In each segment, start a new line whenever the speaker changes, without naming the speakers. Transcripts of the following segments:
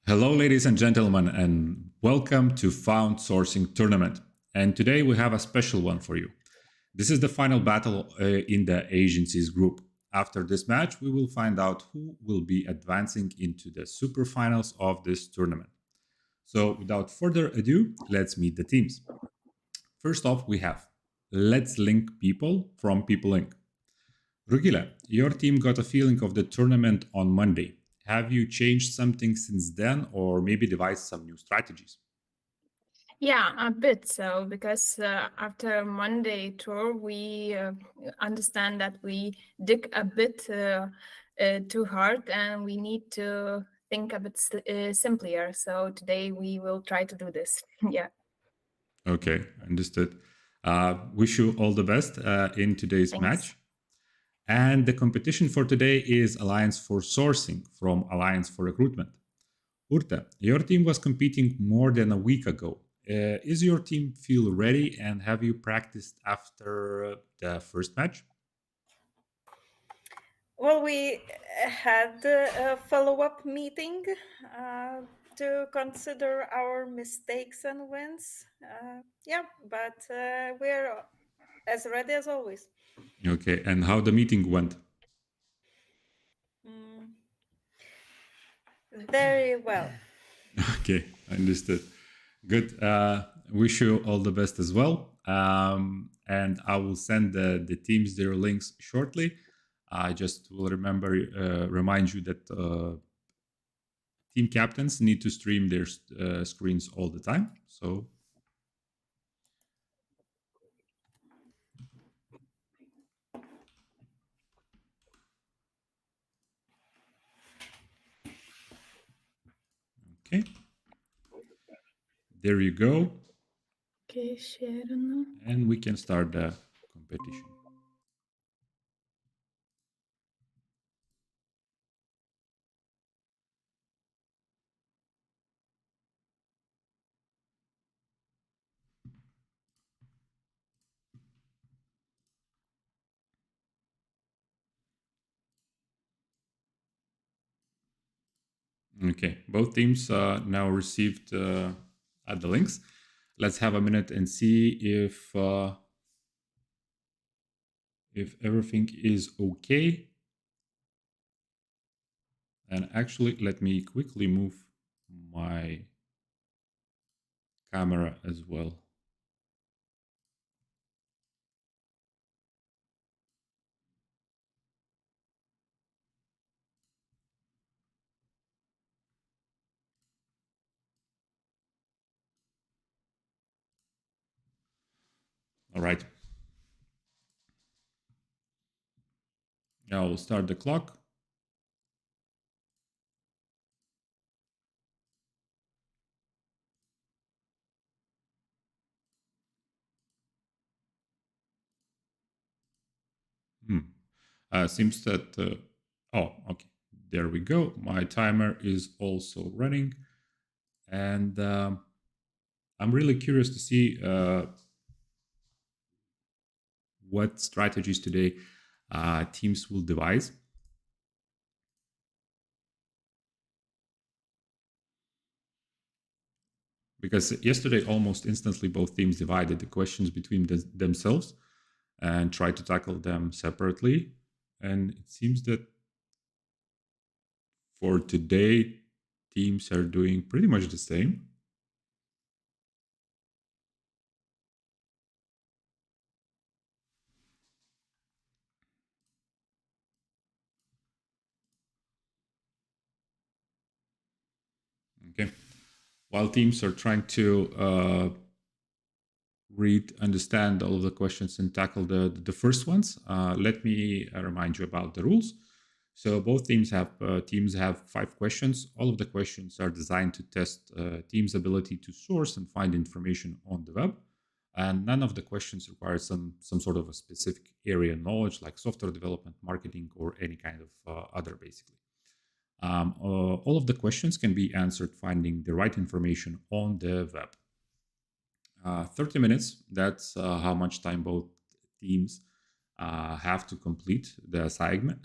Hello, ladies and gentlemen, and welcome to Found Sourcing Tournament. And today we have a special one for you. This is the final battle in the agencies group. After this match, we will find out who will be advancing into the super finals of this tournament. So, without further ado, let's meet the teams. First off, we have Let's Link People from People Inc. Rugila, your team got a feeling of the tournament on Monday. Have you changed something since then, or maybe devised some new strategies?
Yeah, a bit so, because after Monday tour, we understand that we dig a bit too hard and we need to think a bit simpler. So today we will try to do this. Yeah.
Okay, understood. Wish you all the best in today's
Thanks.
match. And the competition for today is Alliance for Sourcing from Alliance for Recruitment. Urte, your team was competing more than a week ago. Is your team feel ready, and have you practiced after the first match?
Well, we had a follow-up meeting to consider our mistakes and wins. But we're as ready as always.
Okay, and how the meeting went?
Very well.
Okay, understood. Good. Wish you all the best as well. And I will send the teams their links shortly. I just will remind you that team captains need to stream their screens all the time. So okay, there you go.
Okay, share now.
And we can start the competition. Okay, both teams now received at the links. Let's have a minute and see if everything is okay. And actually, let me quickly move my camera as well. All right. Now we'll start the clock. Seems that, oh, okay, there we go. My timer is also running. And I'm really curious to see what strategies today teams will devise. Because yesterday, almost instantly, both teams divided the questions between themselves and tried to tackle them separately. And it seems that for today, teams are doing pretty much the same. Okay. While teams are trying to read, understand all of the questions and tackle the first ones, let me remind you about the rules. So both teams have 5 questions. All of the questions are designed to test teams' ability to source and find information on the web. And none of the questions require some sort of a specific area knowledge like software development, marketing, or any kind of other, basically. All of the questions can be answered finding the right information on the web. 30 minutes, that's how much time both teams have to complete the assignment.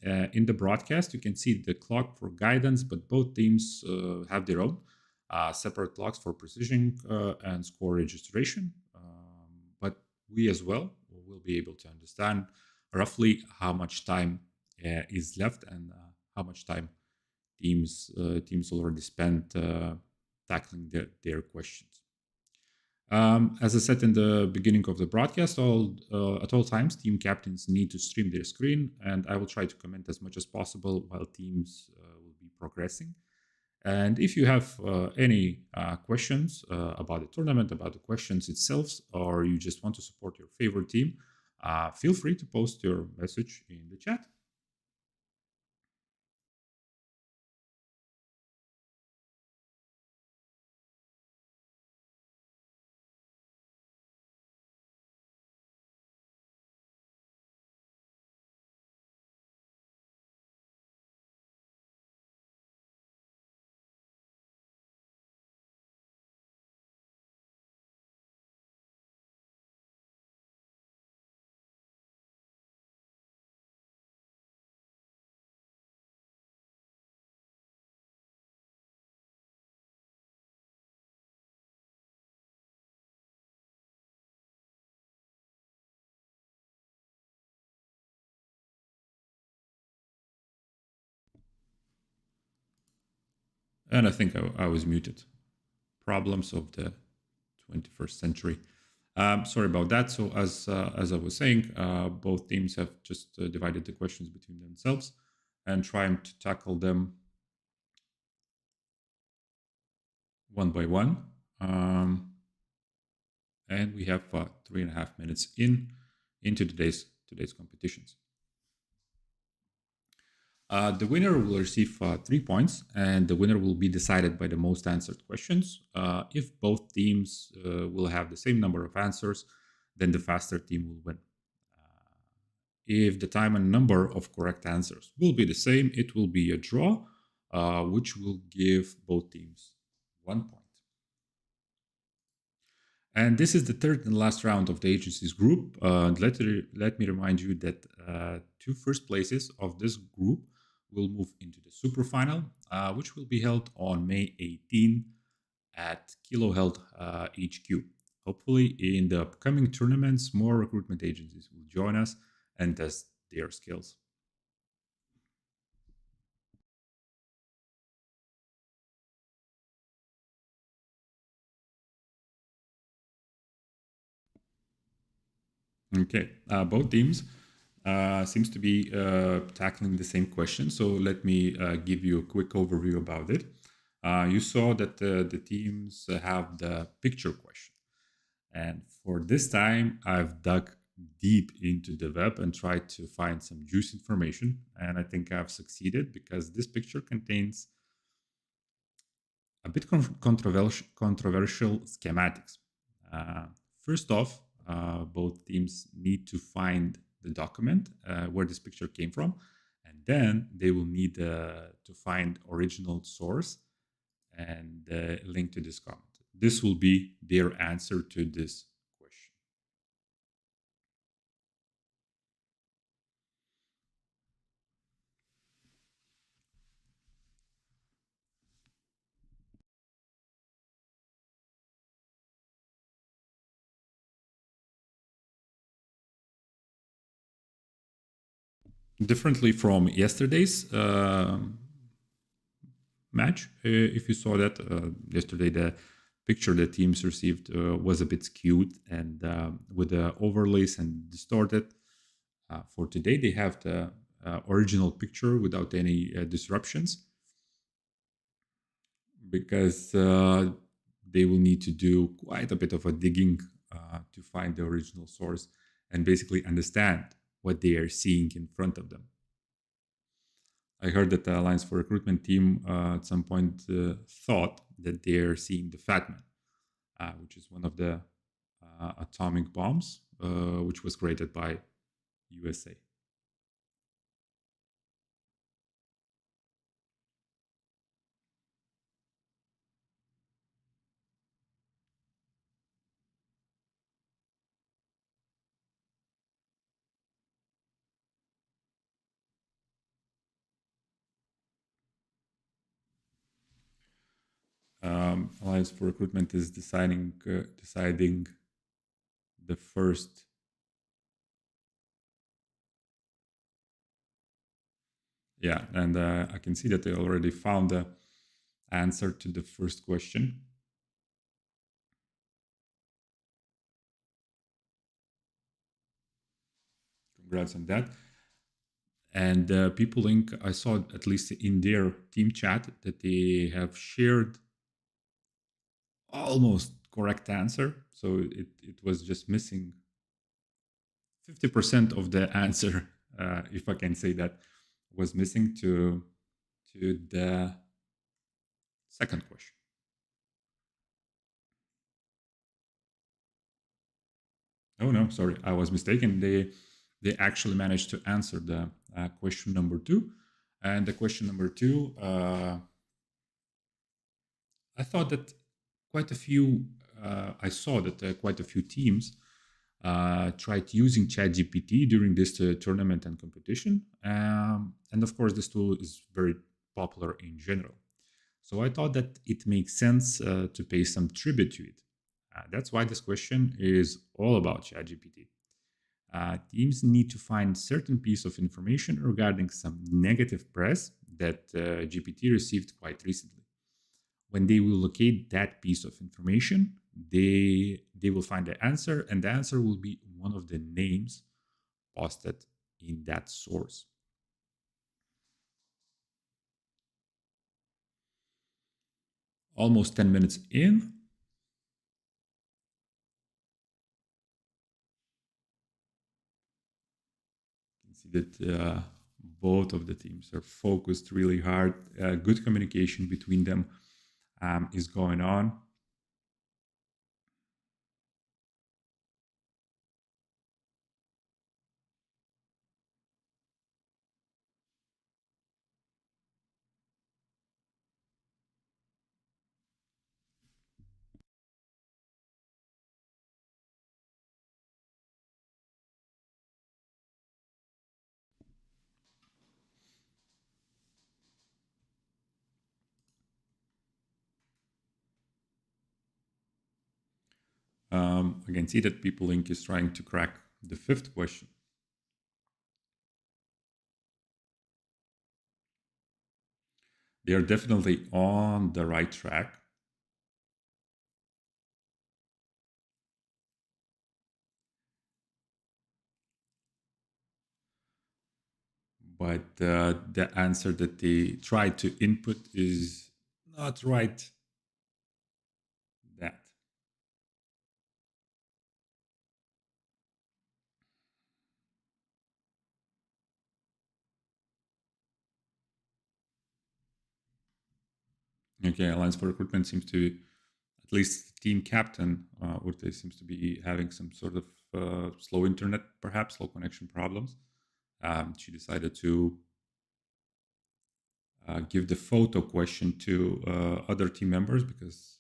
In the broadcast, you can see the clock for guidance, but both teams have their own separate clocks for precision and score registration. But we as well will be able to understand roughly how much time is left and how much time teams already spent tackling their questions. As I said in the beginning of the broadcast, at all times, team captains need to stream their screen, and I will try to comment as much as possible while teams will be progressing. And if you have any questions about the tournament, about the questions itself, or you just want to support your favorite team, feel free to post your message in the chat. And I think I was muted. Problems of the 21st century. Sorry about that. So as I was saying, both teams have just divided the questions between themselves and trying to tackle them one by one. And we have 3.5 minutes into today's competitions. The winner will receive 3 points, and the winner will be decided by the most answered questions. If both teams will have the same number of answers, then the faster team will win. If the time and number of correct answers will be the same, it will be a draw, which will give both teams 1 point. And this is the third and last round of the agencies group. Let me remind you that 2 first places of this group will move into the super final, which will be held on May 18 at Kilo Health HQ. Hopefully, in the upcoming tournaments, more recruitment agencies will join us and test their skills. Okay, both teams seems to be tackling the same question. So let me give you a quick overview about it. You saw that the teams have the picture question. And for this time, I've dug deep into the web and tried to find some juicy information. And I think I've succeeded because this picture contains a bit controversial schematics. First off, both teams need to find the document where this picture came from, and then they will need to find original source and link to this comment. This will be their answer to this question. Differently from yesterday's match, if you saw that yesterday, the picture the teams received was a bit skewed and with the overlays and distorted. For today, they have the original picture without any disruptions because they will need to do quite a bit of a digging to find the original source and basically understand what they are seeing in front of them. I heard that the Alliance for Recruitment team at some point thought that they're seeing the Fat Man, which is one of the atomic bombs, which was created by USA. Alliance for Recruitment is deciding the first. Yeah, and I can see that they already found the answer to the first question. Congrats on that. And People Inc., I saw at least in their team chat that they have shared almost correct answer. So it was just missing 50% of the answer, if I can say that, was missing to the second question. Oh no, sorry, I was mistaken. They actually managed to answer the question number 2, and the question number 2. I thought that quite a few. I saw that quite a few teams tried using ChatGPT during this tournament and competition, and of course, this tool is very popular in general. So I thought that it makes sense to pay some tribute to it. That's why this question is all about ChatGPT. Teams need to find certain piece of information regarding some negative press that GPT received quite recently. When they will locate that piece of information, they will find the answer, and the answer will be one of the names posted in that source. Almost 10 minutes in. You can see that both of the teams are focused really hard. Good communication between them is going on. I can see that People Inc. is trying to crack the fifth question. They are definitely on the right track. But the answer that they try to input is not right. That. Okay, Alliance for Recruitment seems to, at least team captain, Urte seems to be having some sort of slow internet, perhaps slow connection problems. She decided to give the photo question to other team members because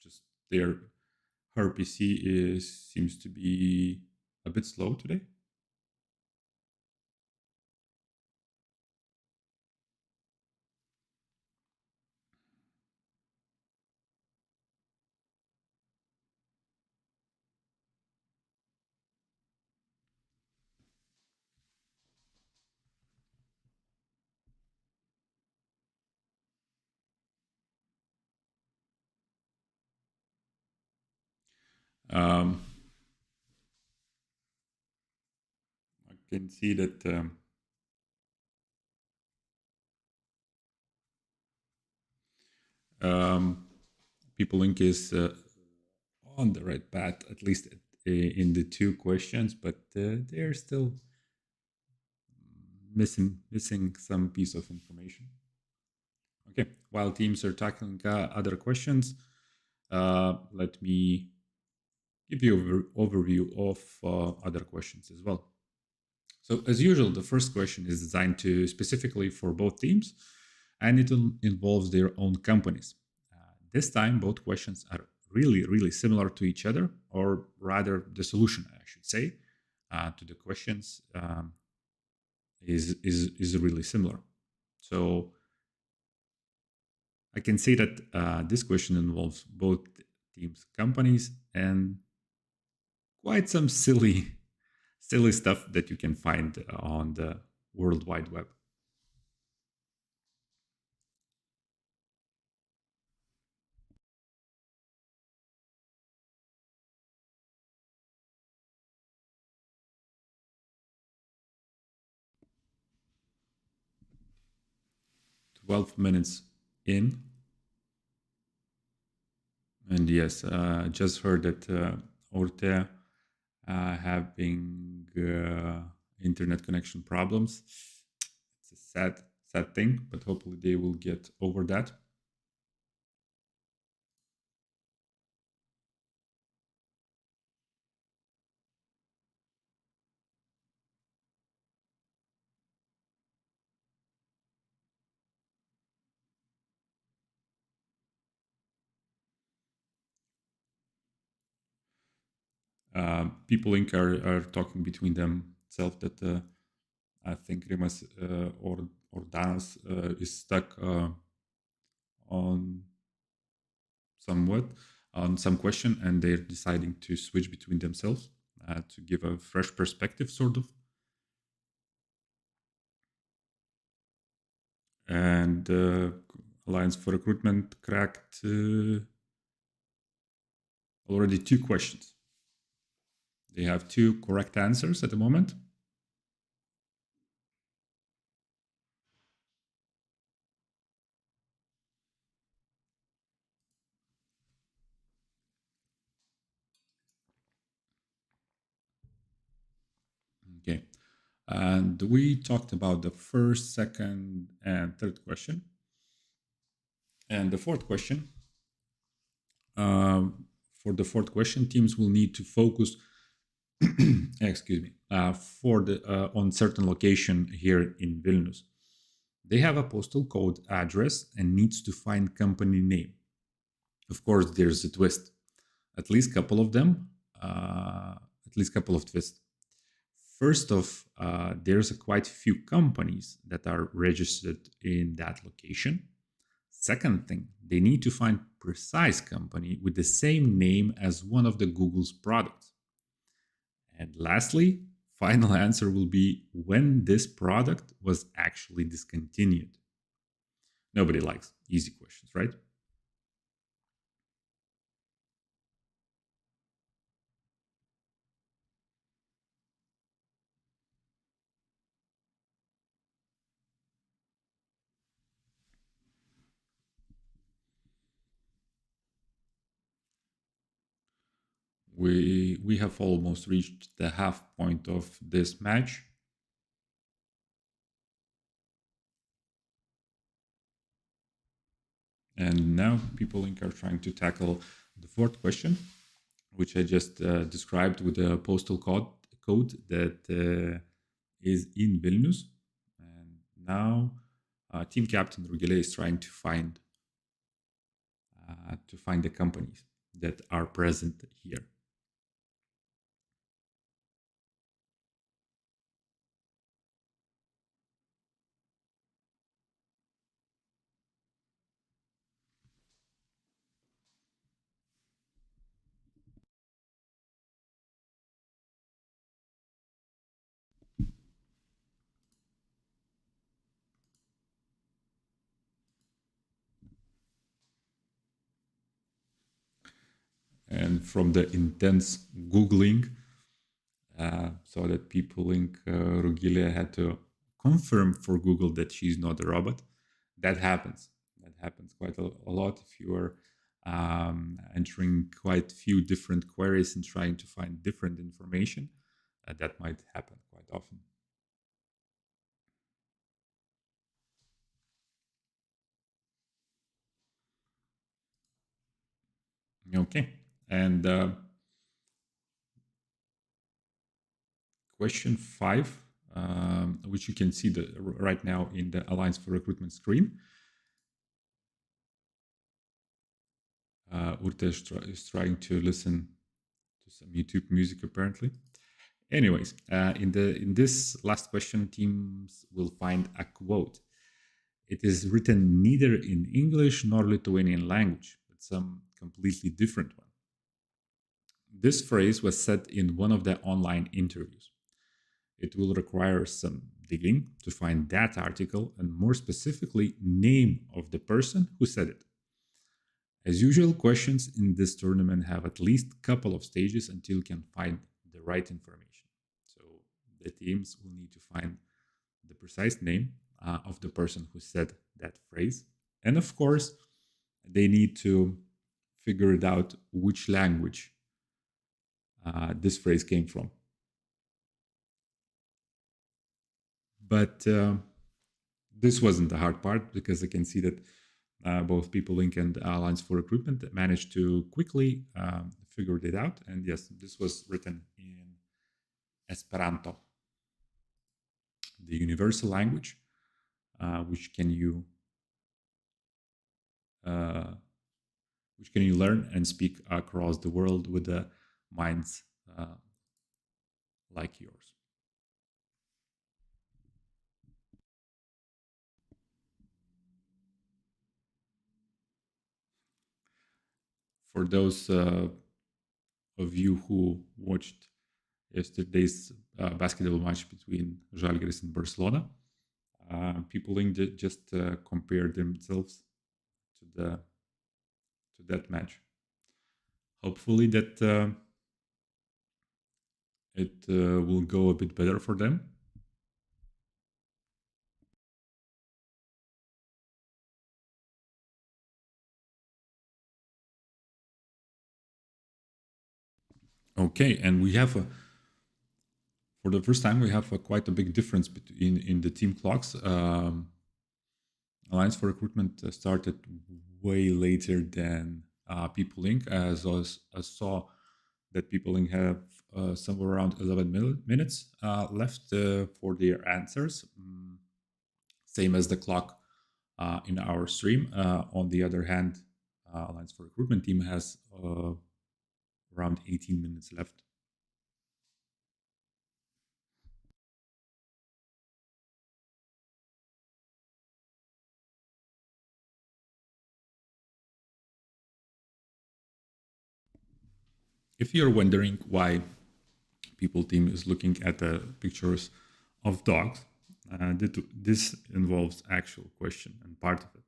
just her PC seems to be a bit slow today. I can see that People Inc. is on the right path, at least in the two questions, but they're still missing some piece of information. Okay, while teams are tackling other questions, let me give you an overview of other questions as well. So as usual, the first question is designed to specifically for both teams, and it involves their own companies. This time, both questions are really similar to each other, or rather the solution, I should say, to the questions is really similar. So I can say that this question involves both teams, companies, and quite some silly stuff that you can find on the World Wide Web. "12 minutes in." And yes, just heard that Orte having internet connection problems. It's a sad thing, but hopefully they will get over that. People are talking between themselves that I think Rimas or Danas is stuck on somewhat on some question, and they're deciding to switch between themselves to give a fresh perspective, sort of. And Alliance for Recruitment cracked already 2 questions. They have 2 correct answers at the moment. Okay. And we talked about the first, second, and third question. And the fourth question, for the fourth question, teams will need to focus, excuse me, on certain location here in Vilnius. They have a postal code address and needs to find company name. Of course, there's a twist. At least couple of them, at least couple of twists. First off, there's quite a few companies that are registered in that location. Second thing, they need to find precise company with the same name as one of the Google's products. And lastly, final answer will be when this product was actually discontinued. Nobody likes easy questions, right? We have almost reached the half point of this match. And now people are trying to tackle the fourth question, which I just described with the postal code that is in Vilnius. And now team captain Rugile is trying to find the companies that are present here. And from the intense Googling, so that people in Rugile had to confirm for Google that she's not a robot. That happens. That happens quite a lot if you are entering quite few different queries and trying to find different information. That might happen quite often. Okay, and question 5, which you can see right now in the Alliance for Recruitment screen. Urte is trying to listen to some YouTube music apparently. Anyways, in this last question, teams will find a quote. it is written neither in English nor Lithuanian language, but some completely different one. This phrase was said in one of the online interviews. It will require some digging to find that article and more specifically name of the person who said it. As usual, questions in this tournament have at least a couple of stages until you can find the right information. So the teams will need to find the precise name of the person who said that phrase. And of course, they need to figure it out which language this phrase came from. But this wasn't the hard part because I can see that both PeopleLink and Alliance for Recruitment managed to quickly figure it out. And yes, this was written in Esperanto, the universal language, which can you learn and speak across the world with the minds like yours. For those of you who watched yesterday's basketball match between Žalgiris and Barcelona, PeopleLink just compared themselves to that match. Hopefully that it will go a bit better for them. Okay, and we have for the first time we have quite a big difference between in the team clocks. Alliance for Recruitment started way later than PeopleLink, as I saw that PeopleLink have somewhere around 11 minutes left for their answers, same as the clock in our stream. On the other hand, Alliance for Recruitment team has around 18 minutes left. If you're wondering why People team is looking at the pictures of dogs, this involves actual question and part of it.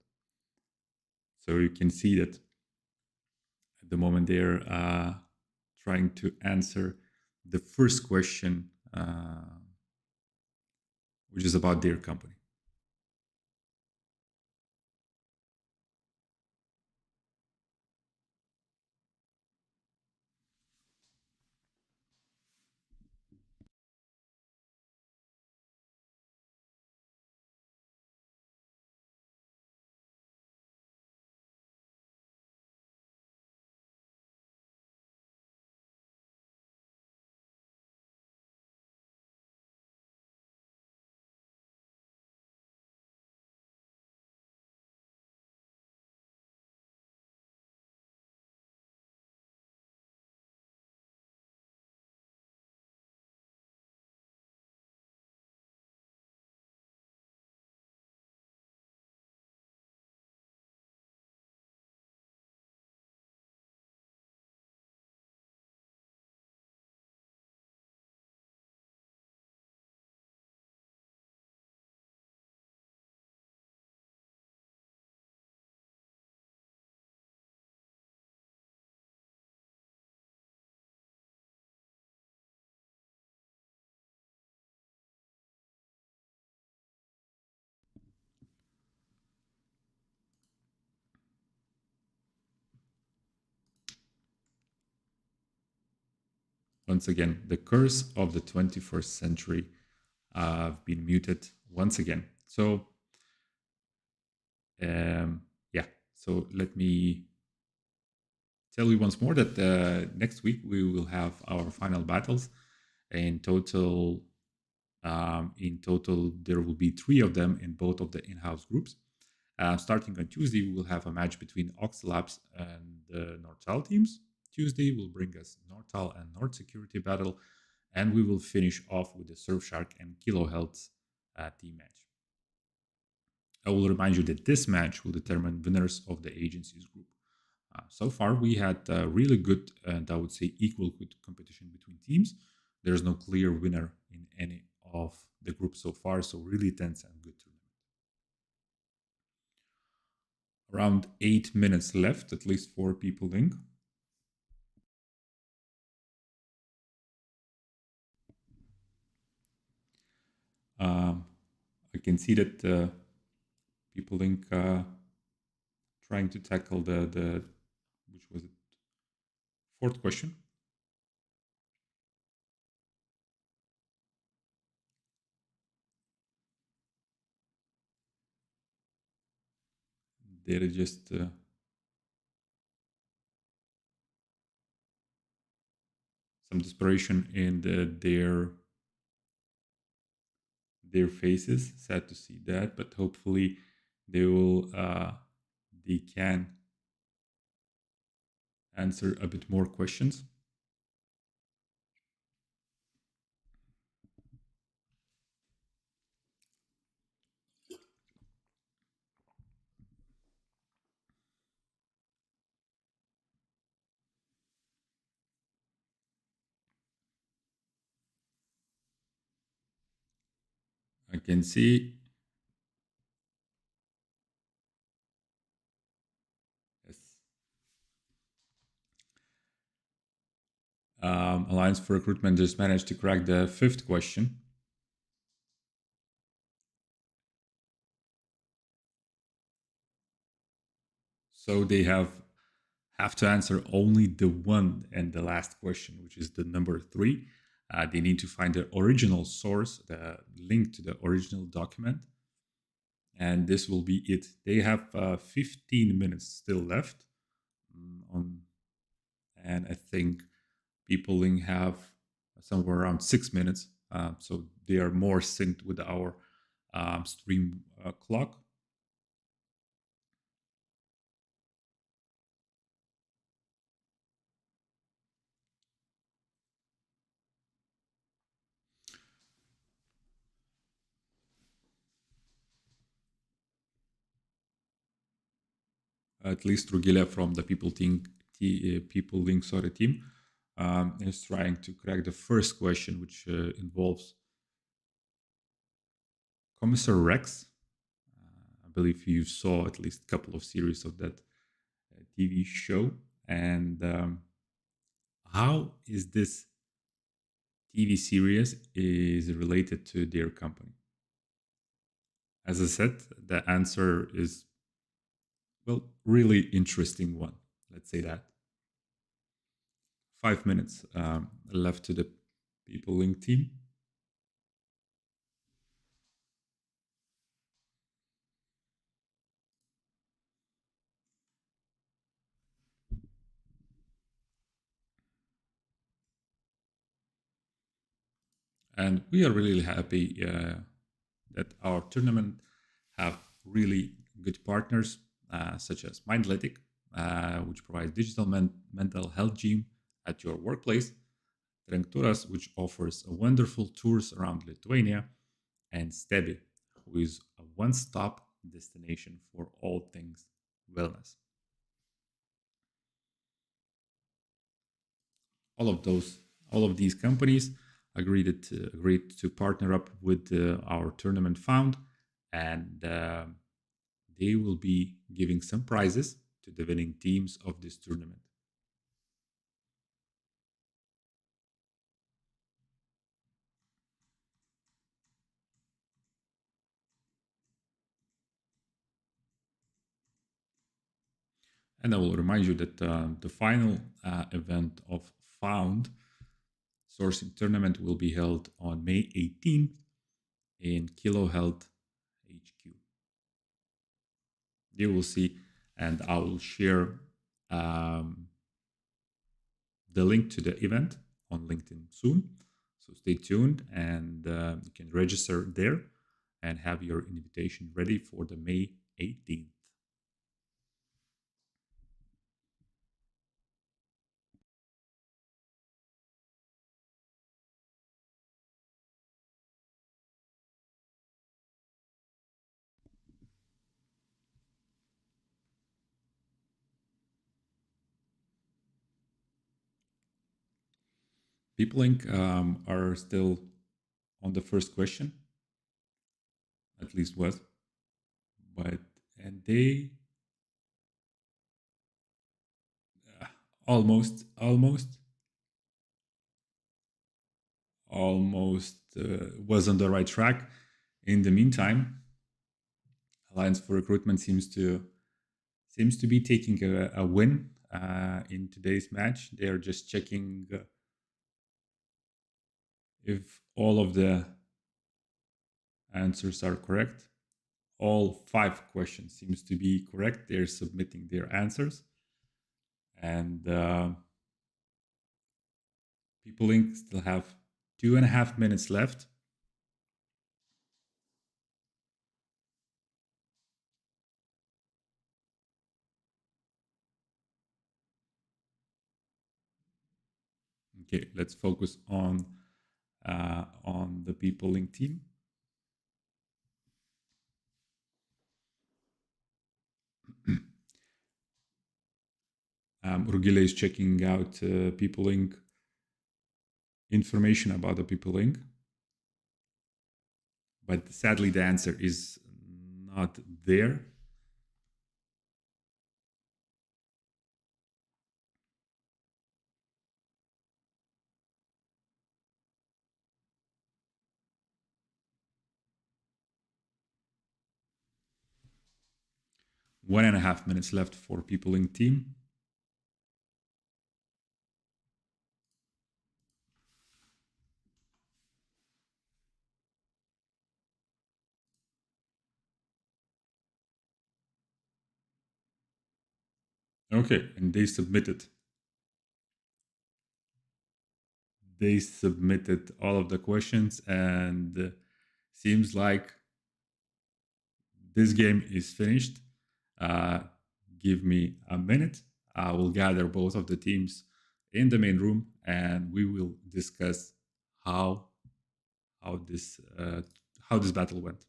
So you can see that at the moment they're trying to answer the first question, which is about their company. Once again, the curse of the 21st century have been muted once again. So, yeah, so let me tell you once more that next week we will have our final battles. In total, there will be 3 of them in both of the in-house groups. Starting on Tuesday, we will have a match between Oxlabs and the Nortal teams. Tuesday will bring us Nortal and Nord Security battle, and we will finish off with the Surfshark and Kilo Health team match. I will remind you that this match will determine winners of the agencies group. So far, we had really good and I would say equal good competition between teams. There's no clear winner in any of the groups so far, so really tense and good tournament. Around 8 minutes left, at least 4 people in. I can see that people in trying to tackle the which was it, fourth question. There is just some desperation in their faces. Sad to see that, but hopefully they can answer a bit more questions. I can see. Yes. Alliance for Recruitment just managed to crack the 5th question. So they have to answer only the one and the last question, which is the number 3. They need to find the original source, the link to the original document. And this will be it. They have 15 minutes still left. And I think people have somewhere around 6 minutes. So they are more synced with our stream clock. At least Rugila from the People Link team is trying to crack the first question, which involves Commissar Rex. I believe you saw at least a couple of series of that TV show. And how is this TV series is related to their company? As I said, the answer is, well, really interesting one. Let's say that. 5 minutes left to the People Link team. And we are really happy that our tournament have really good partners, such as Mindletic, which provides digital mental health gym at your workplace, Trenkturas, which offers a wonderful tours around Lithuania, and Stebi, who is a one-stop destination for all things wellness. All of these companies agreed to partner up with our tournament fund, and they will be giving some prizes to the winning teams of this tournament. And I will remind you that the final event of Found Sourcing Tournament will be held on May 18th in Kilo Health HQ. You will see, and I will share the link to the event on LinkedIn soon. So stay tuned, and you can register there and have your invitation ready for the May 18th. People Inc. Are still on the first question, at least was, and they almost was on the right track. In the meantime, Alliance for Recruitment seems to be taking a win in today's match. They are just checking if all of the answers are correct. All 5 questions seems to be correct. They're submitting their answers, and People Inc. still have 2.5 minutes left. Okay, let's focus on the People Inc. team. Rugile is checking out People Inc. information about the People Inc. But sadly, the answer is not there. One and a half minutes left for People Inc. team. Okay, and they submitted. They submitted all of the questions, and seems like this game is finished. Give me a minute. I will gather both of the teams in the main room, and we will discuss how this battle went.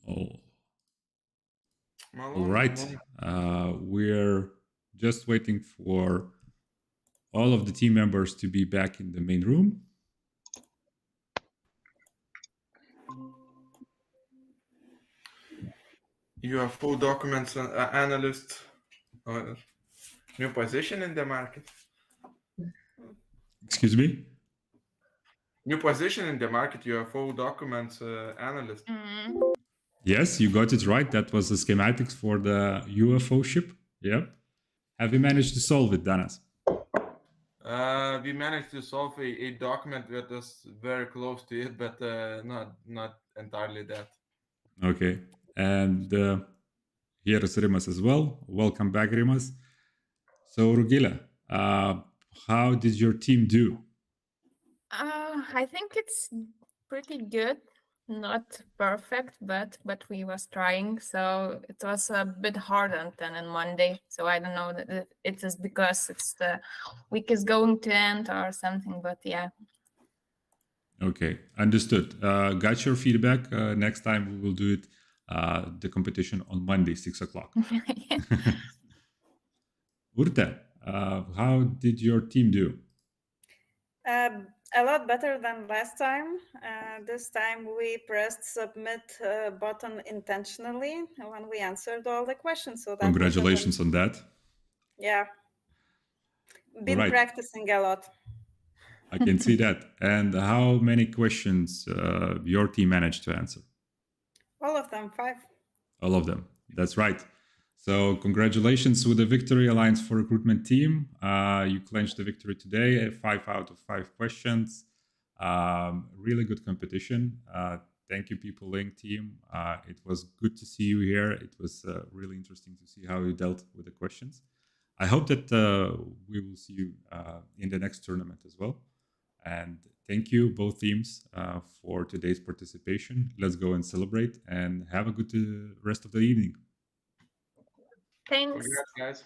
Oh. All right. We're just waiting for all of the team members to be back in the main room.
You are full documents analyst. New position in the market.
Excuse me?
New position in the market. You are full documents analyst.
Yes, you got it right. That was the schematics for the UFO ship. Yep. Have you managed to solve it, Danas?
We managed to solve a document that was very close to it, but not entirely that.
Okay. And here is Rimas as well. Welcome back, Rimas. So, Rugila, how did your team do?
I think it's pretty good. Not perfect, but we was trying. So it was a bit harder than on Monday. So I don't know that it is because it's the week is going to end or something. But yeah.
Okay, understood. Got your feedback. Next time we will do it. The competition on Monday, 6 o'clock. Urte, how did your team do?
A lot better than last time. This time we pressed submit button intentionally when we answered all the questions. So that
Congratulations on that.
Yeah. Been practicing a lot.
I can see that. And how many questions your team managed to answer?
All of them, 5.
All of them. That's right. So congratulations with the victory, Alliance for Recruitment team. You clinched the victory today, 5 out of 5 questions. Really good competition. Thank you, People Link team. It was good to see you here. It was really interesting to see how you dealt with the questions. I hope that we will see you in the next tournament as well. And thank you, both teams, for today's participation. Let's go and celebrate and have a good rest of the evening.
Thanks.
Congrats, guys.